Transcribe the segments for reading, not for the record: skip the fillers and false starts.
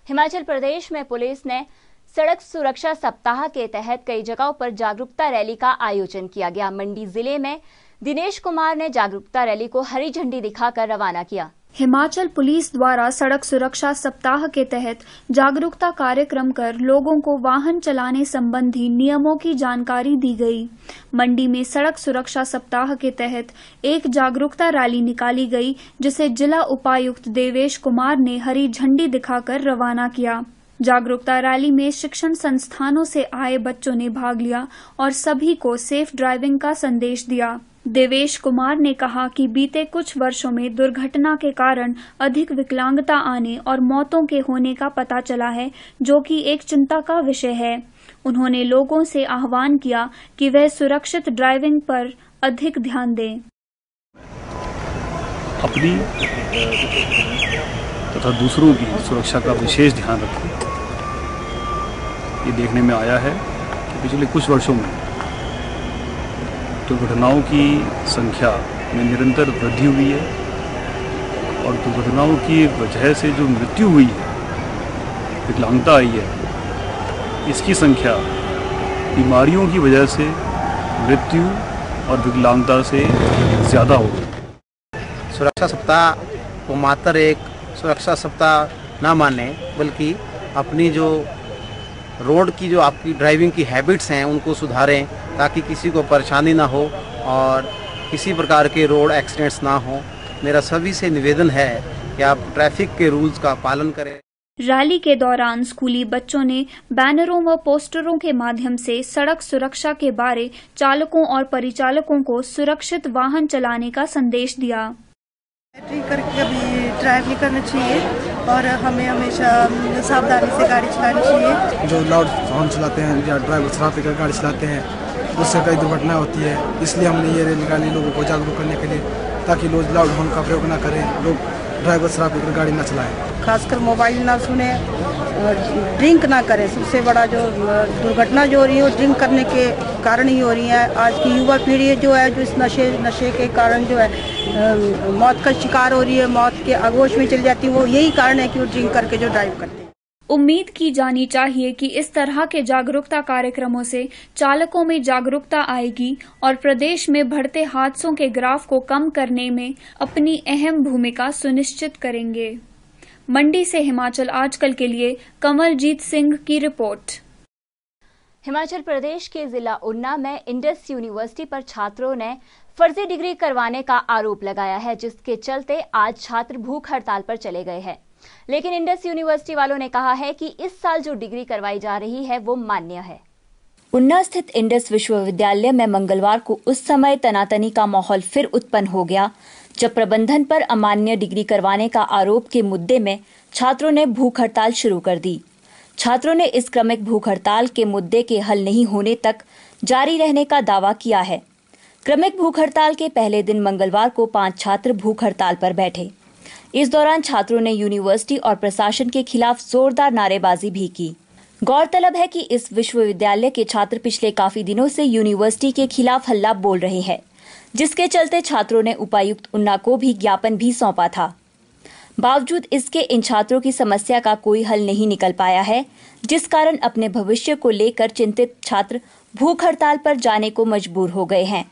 हिमाचल प्रदेश में पुलिस ने सड़क सुरक्षा सप्ताह के तहत कई जगहों पर जागरूकता रैली का आयोजन किया गया। मंडी जिले में दिनेश कुमार ने जागरूकता रैली को हरी झंडी दिखाकर रवाना किया। हिमाचल पुलिस द्वारा सड़क सुरक्षा सप्ताह के तहत जागरूकता कार्यक्रम कर लोगों को वाहन चलाने संबंधी नियमों की जानकारी दी गई। मंडी में सड़क सुरक्षा सप्ताह के तहत एक जागरूकता रैली निकाली गई, जिसे जिला उपायुक्त देवेश कुमार ने हरी झंडी दिखाकर रवाना किया। जागरूकता रैली में शिक्षण संस्थानों से आए बच्चों ने भाग लिया और सभी को सेफ ड्राइविंग का संदेश दिया। देवेश कुमार ने कहा कि बीते कुछ वर्षों में दुर्घटना के कारण अधिक विकलांगता आने और मौतों के होने का पता चला है, जो कि एक चिंता का विषय है। उन्होंने लोगों से आह्वान किया कि वह सुरक्षित ड्राइविंग पर अधिक ध्यान दें। अपनी तथा दूसरों की सुरक्षा का विशेष ध्यान रखें। ये देखने में आया है कि पिछले कुछ वर्षों में दुर्घटनाओं की संख्या में निरंतर वृद्धि हुई है और दुर्घटनाओं की वजह से जो मृत्यु हुई है, विकलांगता आई है, इसकी संख्या बीमारियों की वजह से मृत्यु और विकलांगता से ज़्यादा हो गई। सुरक्षा सप्ताह को मात्र एक सुरक्षा सप्ताह ना माने, बल्कि अपनी जो रोड की जो आपकी ड्राइविंग की हैबिट्स हैं उनको सुधारें, ताकि किसी को परेशानी ना हो और किसी प्रकार के रोड एक्सीडेंट्स ना हो। मेरा सभी से निवेदन है कि आप ट्रैफिक के रूल्स का पालन करें। रैली के दौरान स्कूली बच्चों ने बैनरों व पोस्टरों के माध्यम से सड़क सुरक्षा के बारे चालकों और परिचालकों को सुरक्षित वाहन चलाने का संदेश दिया। करके कभी ड्राइव नहीं करना चाहिए और हमें हमेशा सावधानी से गाड़ी चलानी चाहिए। जो लाउड साउंड चलाते हैं या ड्राइवर शराब पीकर गाड़ी चलाते हैं, उससे कई दुर्घटनाएं होती है। इसलिए हमने ये रैली निकाली लोगों को जागरूक करने के लिए, ताकि लोग लाउड हॉर्न का प्रयोग ना करें, लोग ड्राइवर शराब पीकर गाड़ी ना चलाएं। खासकर मोबाइल ना सुने, ड्रिंक ना करें। सबसे बड़ा जो दुर्घटना जो हो रही है वो ड्रिंक करने के कारण ही हो रही है। आज की युवा पीढ़ी जो है, जो इस नशे के कारण जो है मौत का शिकार हो रही है, मौत के आगोश में चली जाती है। वो यही कारण है कि वो ड्रिंक करके जो ड्राइव करते हैं। उम्मीद की जानी चाहिए कि इस तरह के जागरूकता कार्यक्रमों से चालकों में जागरूकता आएगी और प्रदेश में बढ़ते हादसों के ग्राफ को कम करने में अपनी अहम भूमिका सुनिश्चित करेंगे। मंडी से हिमाचल आजकल के लिए कमलजीत सिंह की रिपोर्ट। हिमाचल प्रदेश के जिला ऊना में इंडस यूनिवर्सिटी पर छात्रों ने फर्जी डिग्री करवाने का आरोप लगाया है, जिसके चलते आज छात्र भूख हड़ताल पर चले गए हैं। लेकिन इंडस यूनिवर्सिटी वालों ने कहा है कि इस साल जो डिग्री करवाई जा रही है वो मान्य है। ऊना स्थित इंडस विश्वविद्यालय में मंगलवार को उस समय तनातनी का माहौल फिर उत्पन्न हो गया, जब प्रबंधन पर अमान्य डिग्री करवाने का आरोप के मुद्दे में छात्रों ने भूख हड़ताल शुरू कर दी। छात्रों ने इस क्रमिक भूख हड़ताल के मुद्दे के हल नहीं होने तक जारी रहने का दावा किया है। क्रमिक भूख हड़ताल के पहले दिन मंगलवार को 5 छात्र भूख हड़ताल पर बैठे। इस दौरान छात्रों ने यूनिवर्सिटी और प्रशासन के खिलाफ जोरदार नारेबाजी भी की। गौरतलब है कि इस विश्वविद्यालय के छात्र पिछले काफी दिनों से यूनिवर्सिटी के खिलाफ हल्ला बोल रहे हैं, जिसके चलते छात्रों ने उपायुक्त ऊना को भी ज्ञापन भी सौंपा था। बावजूद इसके इन छात्रों की समस्या का कोई हल नहीं निकल पाया है, जिस कारण अपने भविष्य को लेकर चिंतित छात्र भूख हड़ताल पर जाने को मजबूर हो गए हैं।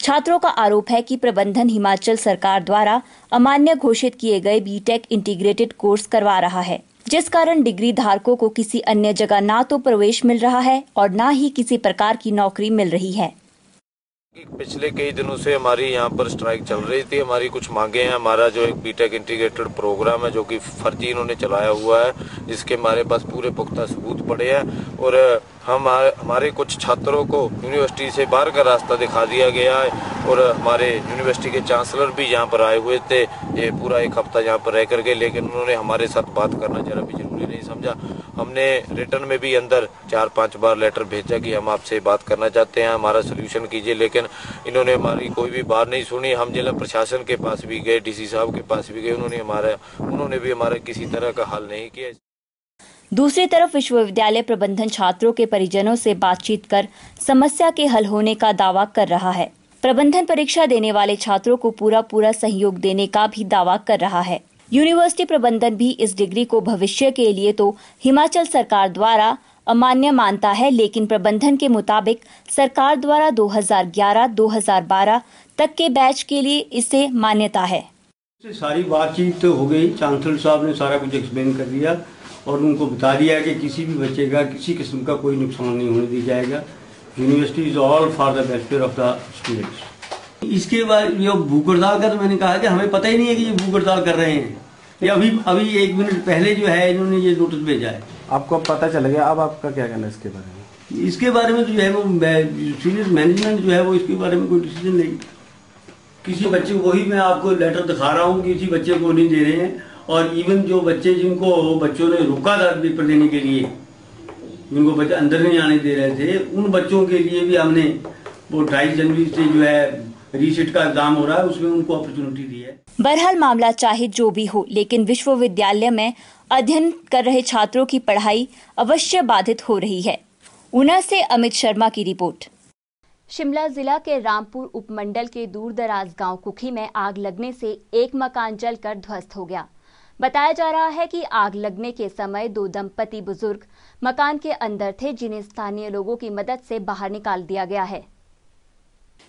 छात्रों का आरोप है कि प्रबंधन हिमाचल सरकार द्वारा अमान्य घोषित किए गए बीटेक इंटीग्रेटेड कोर्स करवा रहा है, जिस कारण डिग्री धारकों को किसी अन्य जगह ना तो प्रवेश मिल रहा है और ना ही किसी प्रकार की नौकरी मिल रही है। पिछले कई दिनों से हमारी यहाँ पर स्ट्राइक चल रही थी। हमारी कुछ मांगे हैं। हमारा जो एक बीटेक इंटीग्रेटेड प्रोग्राम है, जो कि फर्जी इन्होंने चलाया हुआ है, जिसके हमारे पास पूरे पुख्ता सबूत पड़े हैं और हमारे कुछ छात्रों को यूनिवर्सिटी से बाहर का रास्ता दिखा दिया गया है और हमारे यूनिवर्सिटी के चांसलर भी यहाँ पर आए हुए थे। ये पूरा एक हफ्ता यहाँ पर रह करके, लेकिन उन्होंने हमारे साथ बात करना जरा भी जरूरी नहीं समझा। हमने रिटर्न में भी अंदर 4-5 बार लेटर भेजा कि हम आपसे बात करना चाहते हैं, हमारा सोल्यूशन कीजिए, लेकिन इन्होंने हमारी कोई भी बात नहीं सुनी। हम जिला प्रशासन के पास भी गए, डीसी साहब के पास भी गए, उन्होंने भी हमारा किसी तरह का हल नहीं किया। दूसरी तरफ विश्वविद्यालय प्रबंधन छात्रों के परिजनों से बातचीत कर समस्या के हल होने का दावा कर रहा है। प्रबंधन परीक्षा देने वाले छात्रों को पूरा सहयोग देने का भी दावा कर रहा है। यूनिवर्सिटी प्रबंधन भी इस डिग्री को भविष्य के लिए तो हिमाचल सरकार द्वारा अमान्य मानता है, लेकिन प्रबंधन के मुताबिक सरकार द्वारा 2011-2012 तक के बैच के लिए इसे मान्यता है। सारी बातचीत तो हो गई, चांसलर साहब ने सारा कुछ एक्सप्लेन कर दिया और उनको बता दिया कि किसी भी बच्चे का किसी किस्म का कोई नुकसान नहीं होने दिया जाएगा। University is all for the welfare of the students. इसके बाद ये भूख हड़ताल का, तो मैंने कहा कि हमें पता ही नहीं है कि ये भूख हड़ताल कर रहे हैं। ये अभी 1 मिनट पहले जो है इन्होंने ये नोटिस भेजा है। आपको अब पता चल गया, अब आपका क्या कहना है इसके बारे में? इसके बारे में जो है वो सीनियर मैनेजमेंट जो है वो इसके बारे में कोई डिसीजन लेगी। किसी बच्चे को, वही मैं आपको लेटर दिखा रहा हूँ, किसी बच्चे को नहीं दे रहे हैं। और इवन जो बच्चे जिनको बच्चों ने रोका था पेपर देने के लिए, जिनको बच्चे अंदर नहीं आने दे रहे थे, उन बच्चों के लिए भी हमने वो 28 जनवरी से जो है रीसेट का एग्जाम हो रहा है, उसमें उनको अपॉर्चुनिटी दी है। बहरहाल मामला चाहे जो भी हो, लेकिन विश्वविद्यालय में अध्ययन कर रहे छात्रों की पढ़ाई अवश्य बाधित हो रही है। ऊना से अमित शर्मा की रिपोर्ट। शिमला जिला के रामपुर उपमंडल के दूरदराज गांव कुखी में आग लगने से एक मकान जलकर ध्वस्त हो गया। बताया जा रहा है कि आग लगने के समय 2 दंपति बुजुर्ग मकान के अंदर थे, जिन्हें स्थानीय लोगों की मदद से बाहर निकाल दिया गया है।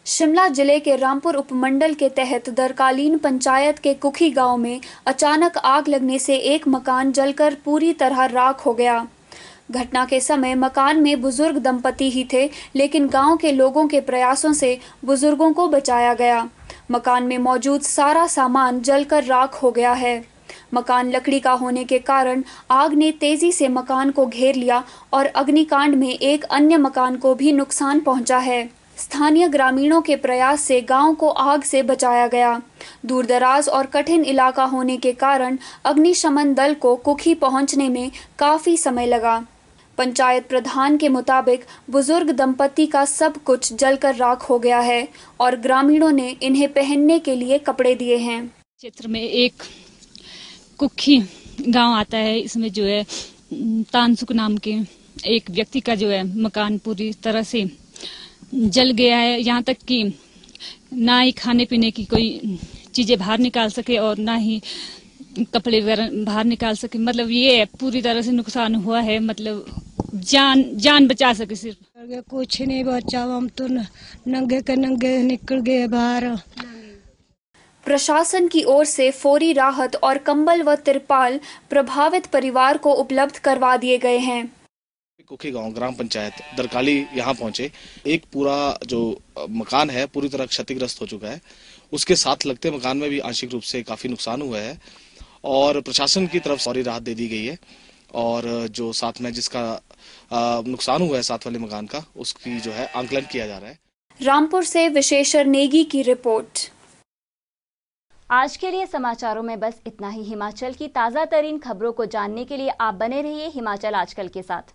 शिमला जिले के रामपुर उपमंडल के तहत दरकालीन पंचायत के कुखी गांव में अचानक आग लगने से एक मकान जलकर पूरी तरह राख हो गया। घटना के समय मकान में बुजुर्ग दंपति ही थे, लेकिन गांव के लोगों के प्रयासों से बुजुर्गों को बचाया गया। मकान में मौजूद सारा सामान जलकर राख हो गया है। मकान लकड़ी का होने के कारण आग ने तेजी से मकान को घेर लिया और अग्निकांड में एक अन्य मकान को भी नुकसान पहुंचा है। स्थानीय ग्रामीणों के प्रयास से गांव को आग से बचाया गया। दूरदराज और कठिन इलाका होने के कारण अग्निशमन दल को कुखी पहुंचने में काफी समय लगा। पंचायत प्रधान के मुताबिक बुजुर्ग दंपति का सब कुछ जलकर राख हो गया है और ग्रामीणों ने इन्हें पहनने के लिए कपड़े दिए हैं। क्षेत्र में एक कुखी गांव आता है, इसमें जो है तानसुक नाम के एक व्यक्ति का जो है मकान पूरी तरह से जल गया है। यहाँ तक कि ना ही खाने पीने की कोई चीजें बाहर निकाल सके और ना ही कपड़े वगैरह बाहर निकाल सके। मतलब ये पूरी तरह से नुकसान हुआ है, मतलब जान बचा सके सिर्फ। कुछ नहीं बचा, हम तो नंगे के नंगे निकल गए बाहर। प्रशासन की ओर से फौरी राहत और कंबल व तिरपाल प्रभावित परिवार को उपलब्ध करवा दिए गए हैं। कुखी गांव ग्राम पंचायत दरकाली यहाँ पहुंचे। एक पूरा जो मकान है पूरी तरह क्षतिग्रस्त हो चुका है, उसके साथ लगते मकान में भी आंशिक रूप से काफी नुकसान हुआ है और प्रशासन की तरफ फौरी राहत दे दी गई है और जो साथ में जिसका नुकसान हुआ है साथ वाले मकान का, उसकी जो है आंकलन किया जा रहा है। रामपुर से विशेषर नेगी की रिपोर्ट। आज के लिए समाचारों में बस इतना ही। हिमाचल की ताज़ा तरीन खबरों को जानने के लिए आप बने रहिए हिमाचल आजकल के साथ।